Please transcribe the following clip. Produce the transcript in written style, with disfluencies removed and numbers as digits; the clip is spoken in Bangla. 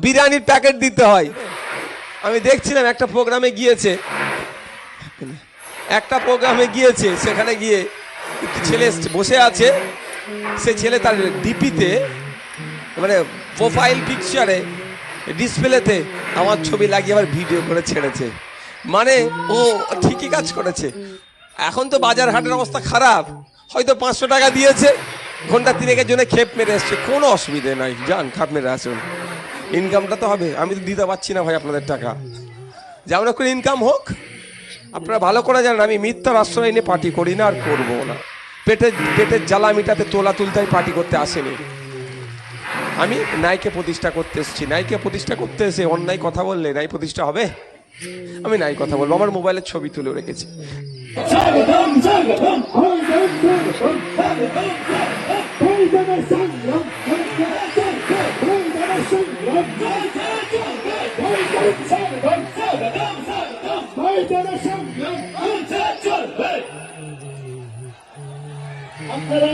বিরিয়ানির প্যাকেট দিতে হয়। আমি দেখছিলাম একটা প্রোগ্রামে গিয়েছে, সেখানে গিয়ে একটি ছেলে বসে আছে, সে ছেলে তার ডিপিতে মানে প্রোফাইল পিকচারে ডিসপ্লেতে আমার ছবি লাগিয়ে আবার ভিডিও করে ছেড়েছে। মানে ও ঠিকই কাজ করেছে। এখন তো বাজার হাটের অবস্থা খারাপ, হয়তো 500 টাকা দিয়েছে, ঘন্টা 3-এর জন্য খেপ মেরে এসছে, কোনো অসুবিধে নাই, যান খাপ মেরে আসুন, ইনকামটা তো হবে। আমি তো দিতে পারছি না ভাই আপনাদের টাকা, যেমন করে ইনকাম হোক। আপনারা ভালো করে জানেন আমি মিথ্যার আশ্রয় নিয়ে পার্টি করি না, আর করবো না। পেটের জ্বালা মিটাতে তোলা তুলতে আমি পার্টি করতে আসেনি। আমি ন্যায়কে প্রতিষ্ঠা করতে এসেছি। ন্যায়কে প্রতিষ্ঠা করতে এসে অন্যায় কথা বললে ন্যায় প্রতিষ্ঠা হবে? আমি ন্যায় কথা বলবো। আমার মোবাইলের ছবি তুলে রেখেছি। আপনারা